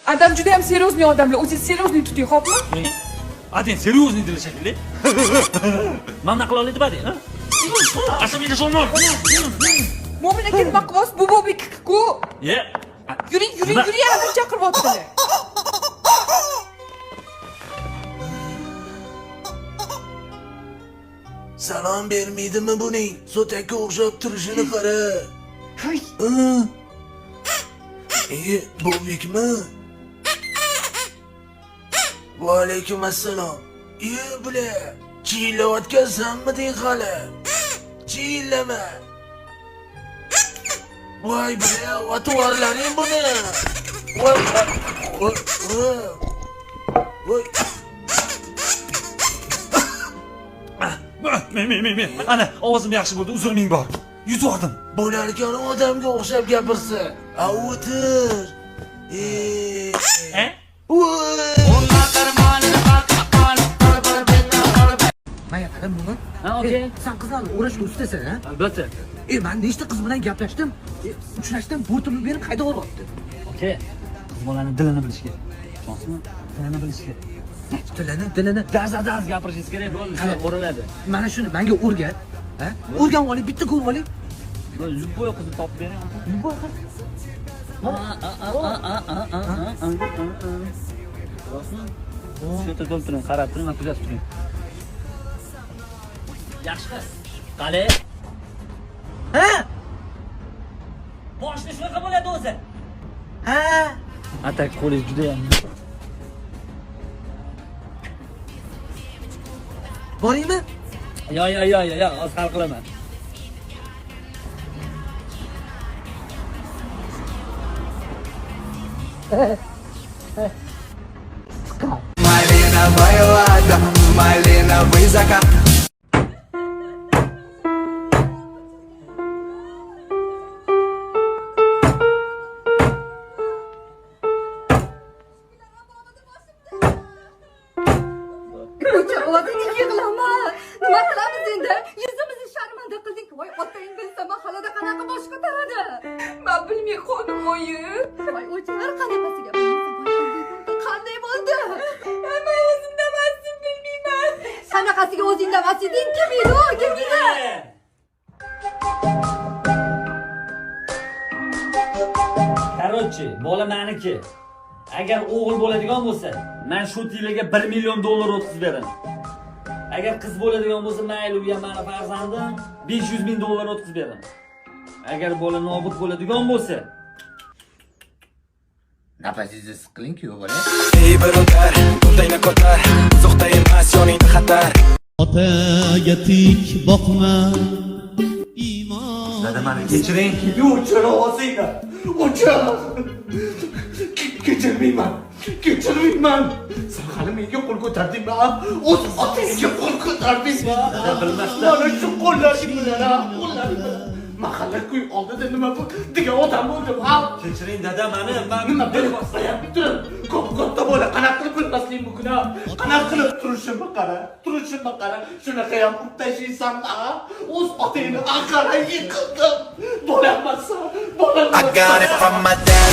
Adam juda ham seriozniy odamlar. O'zingiz seriozniy tuting, xo'pmi? Adin seriozniy dil shekilli. Mana qila oladi badi, ha? Asabiga solmon. Mo'min aka nima qilyapsiz? Bu bobik-ku. Ye. Yuring, adam chaqiryaptilar. Salom bermaydimi buning? So'takka o'xshab turishini qara. Hay. Bobikmi? Va alaykum assalom. Bular, chiyillayotgansanmi deng hali? Chiyillama. Voy bular, otvorlaring buni. Voy. Men. Ana, ovozim yaxshi bo'ldi, uzr ming bor. Yuzordim. Bo'larkan odamga o'xshab gapirsa. O'tir. Manga qara Mo'min. Ha, okey. Sen qizlarni o'rashga ustasan, ha? Albatta. Men nechta qiz bilan gaplashdim. Uchrashdim, bir turni berib qayda olyapti. Okey. Qiz bolaning dilini bilish kerak. Tushunasizmi? Dilini bilish kerak. Tilini. Daz gapirishingiz kerak bo'ladi. O'raladi. Mana shuni menga o'rgat. Ha? O'rganib oling, bitta ko'rib oling. Yuz bo'yi qizni topib bering. Nima bo'ldi? Shu yerda turing, qarab turing, kuzatib turing. Yaxshi qiz. Qale. Ha? Boshni shunaqa bo'ladi o'zi. Ha? Atak qo'liz juda ham. Boraymi? Yo, hozir hal qilaman. Malina bailada, malina высока. Nima qilamiz endi? Yuzimizni sharmanda qildik. Voy, otang bilsa mahallada qanaqa bosh ko'taradi? Men bilmay qoldim, oyi. Voy, o'char qanaqasiga qanday bo'ldi? Men o'zimda emasdim, bilmayman. Qanaqasiga o'zingda emas eding? Kim edi u? Kim edi? Короче, bola meniki. Agar o'g'il bo'ladigan bo'lsa, men shu tilaga 1 million dollar o'tkazib beraman. Agar qiz bo'ladigan bo'lsa, mayli u ham meni farzandim, 500 ming dollar o'tkazib beraman. Agar bola nobud bo'ladigan bo'lsa, Nafasingizni siqiling-ku, bola. Ey birodar, to'xtayna ko'tar, uzoqda emas yoningda xatar. Otaga tik boqma iymon. Dada meni kechiring. O'chir ovozingni. O'chir. Kechirmayman. Sen hali menga qo'l ko'tardingmi? O'z otangga qo'l ko'tardingmi? dada bilmasdan Mana shu qo'llaring bilan, qo'llaring bilan. Mahalla kuy oldida nima bu? Degan odam bo'ldim, ha? kechiring dada, meni Nima bilmasayam turib, katta bola qanaqa qilib bilmaslik mumkin, ha? Qanaqa qilib turishimni qara. Shunaqa ham urib tashlaysan-da, ha? O'z otangni aqara yiqildim. Bola emassan, bola I got it from my dad.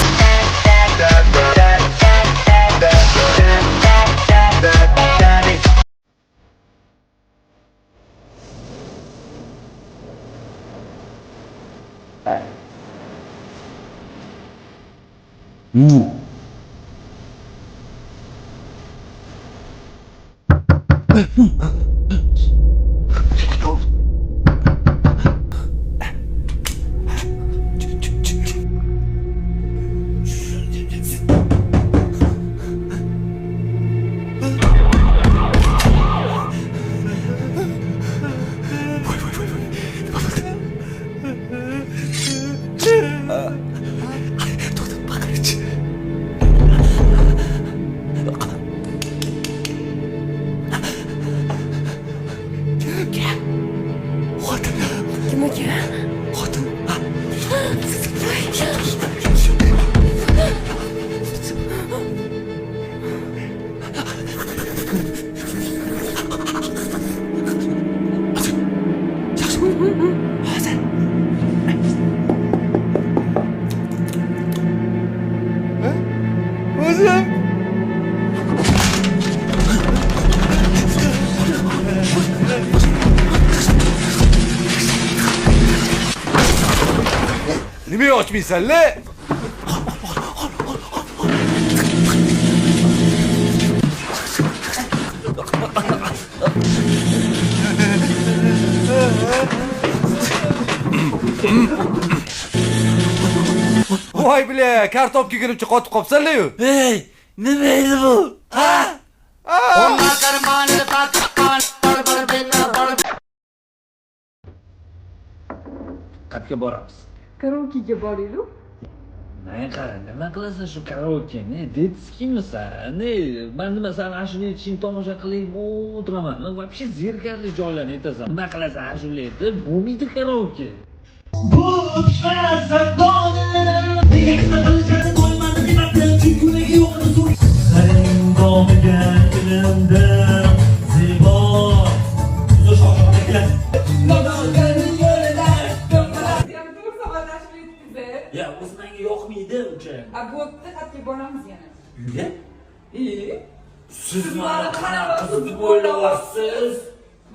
o'zim. Nima ochmaysan-la? Voy bile, kartopga kiribchi qotib qopsanlar-yu. Hey, nima edi bu? Ha? Qayerga boramiz? Karaokega boraylik. Qara, nima qilasan shu karaokeni? Detskimisan? Men nima san ashula aytishing tomosha qilib o'tiraman. Men вообще zerkarli joylarni aytasan. Nima qilasan ashula aytib? Bo'lmaydi karaoke. Ya o'zi menga yoqmaydi uka. A bo'pti, xatga boramiz yana. Uyga? E? Siz meni qanaqa qiz deb o'ylayapsiz?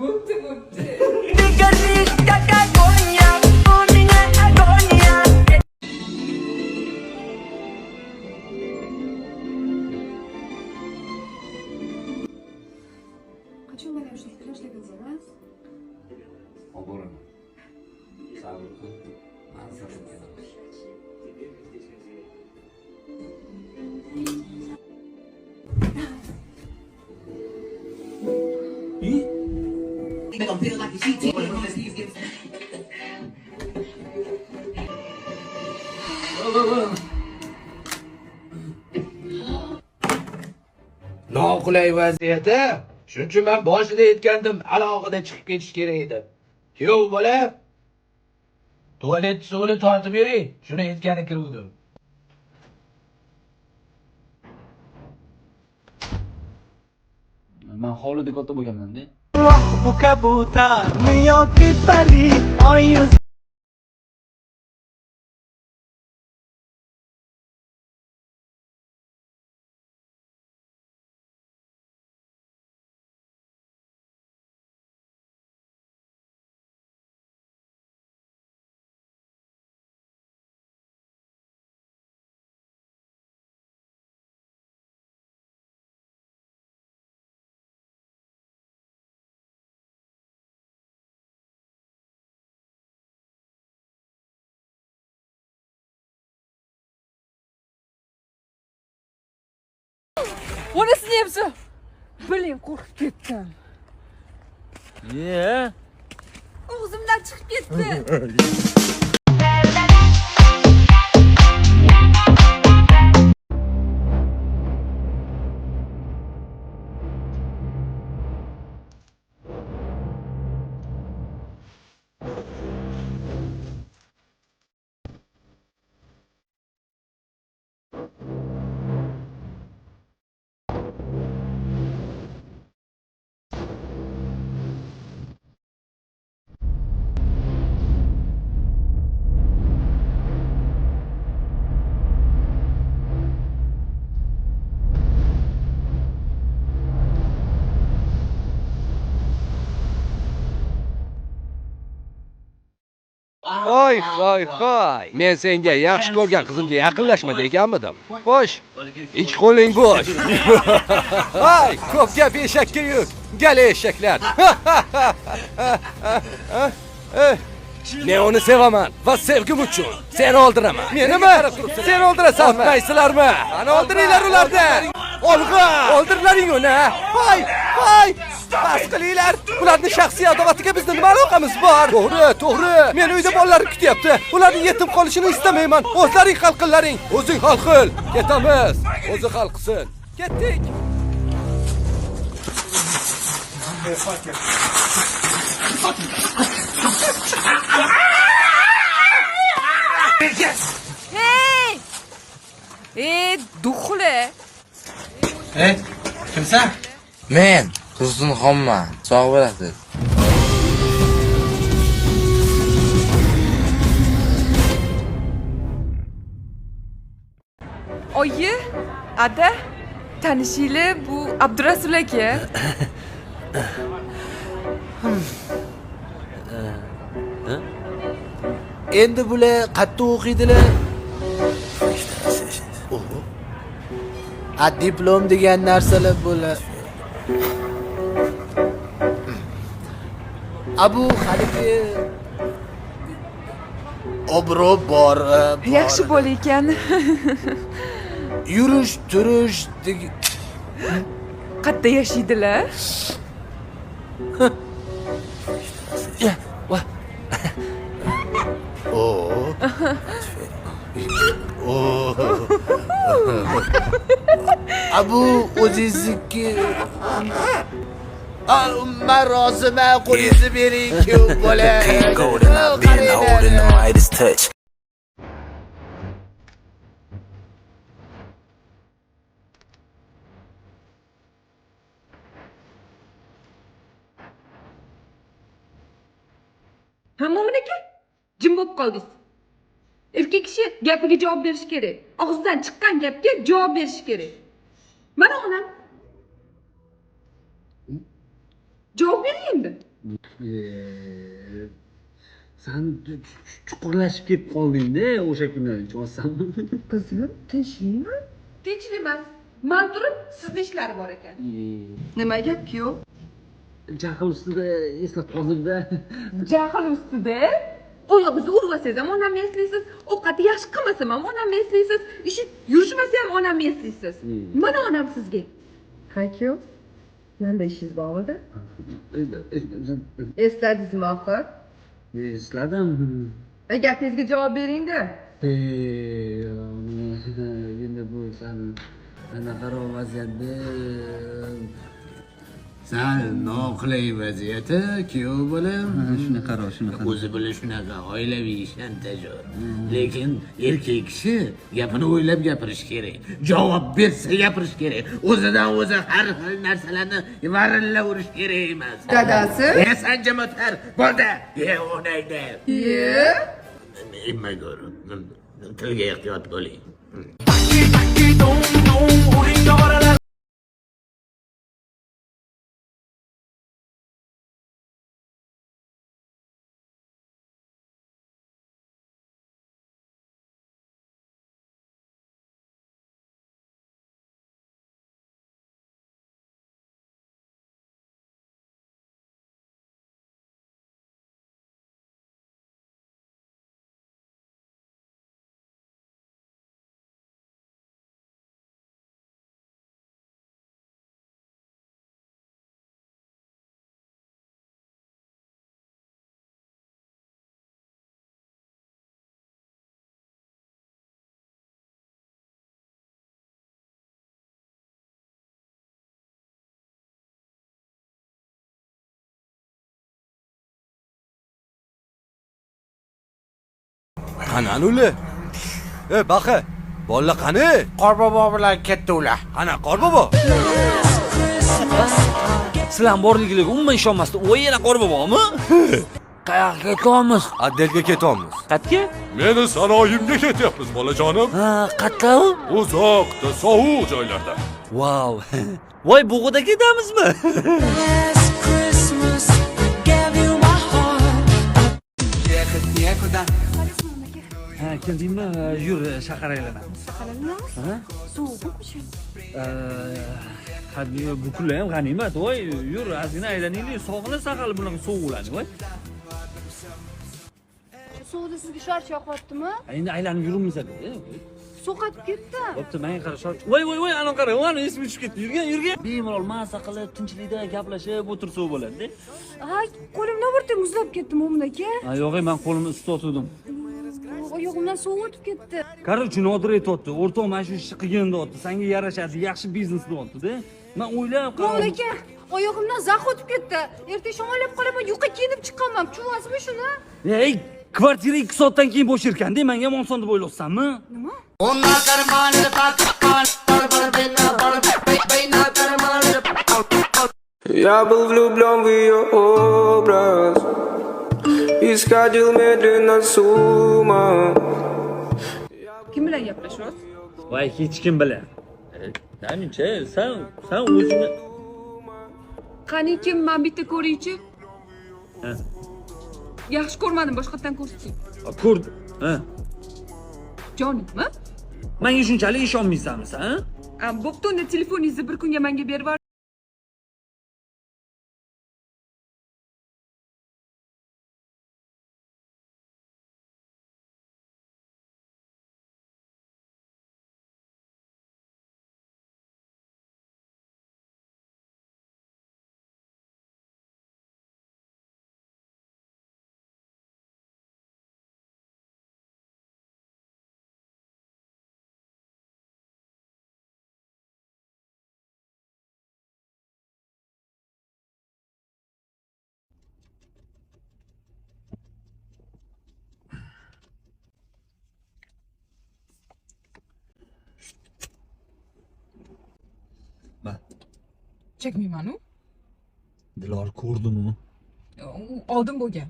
Bo'pti, bo'pti. Qachon boramiz? Ishlab ketamiz. Oboraman. Sabr qil. Men sabr qilaman. Noqulay vaziyatda. Shuning uchun men boshida aytgandim, alohida chiqib ketish kerak edi. Yo'q bola. Tualet suvini tortib bering. Shuni aytgani kiruvdim. Men hovlida katta bo'lganman-da. Bu kabutar yoki pari oyuz. Onasini yapsa. Biling, qo'rqib ketdim. Og'zimdan chiqib ketdi. Voy. Men senga yaxshi ko'rgan qizimga yaqinlashma deganmidim. Xo'sh, ikki qo'ling bo'sh. Voy, ko'p gap eshakka yuk. Gala eshaklar. Men uni sevaman va sevgim uchun seni oldiraman. Menimi? Seni oldirasanmi? Otmaysizlarmi? Qani oldiringlar ulardan. Olg'a, oldirlaring uni. Voy. Bas qilinglar. Ularning shaxsiy adovatiga bizning nima aloqamiz bor? To'g'ri. Men uyda bolalar kutyapti. Ularning yetim qolishini istamayman. O'zlaring hal qillaring. O'zing hal qil. Ketamiz. O'zi hal qilsin. Ketdik. Hey! Duxli. Kimsan? Men Tursunxonman. Sog' bo'lasiz. Oyi, Ada, tanishinglar bu Abdurasul aka. Endi bular qayerda o'qiydilar? Diplom degan narsalar bo'lar. Bu haligi obro' bor. Yaxshi bo'l ekan. Yurish, turish Qayerda yashaydilar? Bu o'zingizniki. Men roziman, qo'lingizni bering, kuyov bola. Mo'min aka, jim bo'lib qoldingiz. Erkak kishi gapiga javob berish kerak. Og'zidan chiqqan gapga javob berish kerak. Mana onam. Javob bering endi. Sen chuqurlashib ketib qolding-da o'sha kuni, cho'zsammi? Qizim, tinchlikmi? Tinchlik emas. Men turib, sizning ishlari bor ekan. Nima gap, kuyov? Jahl ustida eslatib qoldim-da. Jahl ustida? Oyog'ingizni urvasangiz ham onamni eslaysiz, ovqatni yaxshi qilmasam ham onamni eslaysiz, ishi yurishmasa ham onamni eslaysiz. Mana onam sizga. Ha, kuyov? Nanda ishingiz bormi-da? Esladingizmi oxir? Esladim. Gapingizga javob bering-da. Endi bu sen anaqa vaziyatda sal noqulay vaziyati, kuyov bolam. Shunaqa, shunaqa. O'zi bilan shunaqa oilaviy shantaj. Lekin erkak kishi gapini o'ylab gapirish kerak. Javob bersa gapirish kerak. O'zidan o'zi har xil narsalarni varillash kerak emas. Dadasi? San jamatar, bo'ldi. O'nayda. Nima ko'rib? Tilga ehtiyot bo'ling. Qani ular? Baqa, bolalar qani? Qorbobo bilan ketdi ular. Qani Qorbobo? Sizlar borligiga umuman ishonmasdim. Voy yana Qorbobomi? Qayoqqa ketyapmiz? Addelga ketyapmiz. Qayerga? Meni sanoyimga ketyapmiz, bolajonim. Ha, qayerqa u? Uzoqda, sovuq joylarda. Wow. Voy, bug'ida ketamizmi? Ha, keldingmi? Yur, shahar aylanamiz. Shaqalanamiz? Sovuqmi shu? Hadi bu kunlar ham g'animat. Voy, yur, ozgina aylanaylik. Sog'inasiz hali bunaqa sovuqlarni, voy. Sovuqda sizga sharcha yoqyaptimi? Endi aylanib yurimiz hadi. So'qatib ketdi. Bo'pti, menga qara sharcha. Voy, ana qara, mana esim tushib ketdi. Yurgan. Bemalol maza qilib, tinchlikda gaplashib o'tirsa bo'ladi-da. Ha, qo'limni o'rtam muzlab ketdi Mo'min aka. Ha, yo'q, men qo'limni isitotdim. Oyog'imdan sovuq o'tib ketdi. Короче, Nodir aytdi, o'rtoq mana shu ishni qilgin deyapti. Senga yarashadi, yaxshi biznes deyapti-da. Men o'ylab Mo'min aka, oyog'imdan zax o'tib ketdi. Ertaga shomolab qolaman, yuqa kiyinib chiqaman. Tushunasizmi shuni? Ey, kvartira 2 soatdan keyin bo'sh ekan-da, menga ham oson deb o'ylayapsanmi? Nima? Я был влюблен в ее образ и сходил медленно с ума. Kim bilan gaplashyapsiz? Voy, hech kim bilan. Namuncha, sen o'zingni... Qaniki, men bitta ko'raychi. Ha, Yaxshi ko'rmadim, boshqatdan ko'rsating. ko'rdim. Ha. Jonim, ha? Menga shunchalik ishonmaysanmi sen? Bo'pti, unda telefoningizni bir kunga menga berib yuboring. Chekmayman-u. Dilor ko'rdim-u. Oldin bo'lgan.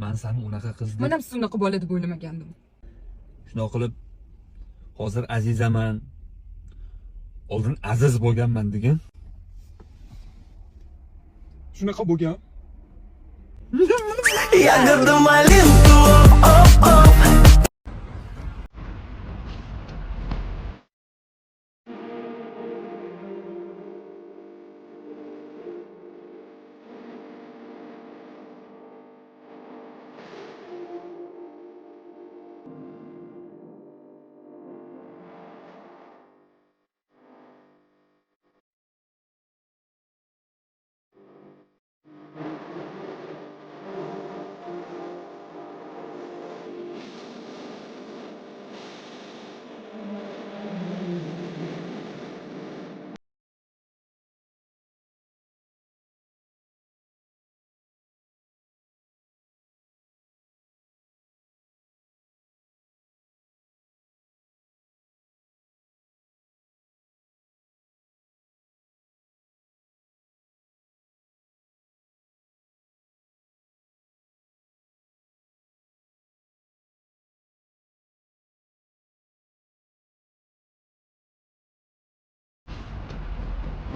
Men seni unaqa qiz deb... Men ham siz unaqa bola deb o'ylamagandim. Shunday qilib, hozir azizaman. Oldin aziz bo'lganman degan. Shunaqa bo'lgan. Я горду малинку, оп-оп.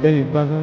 Ey bana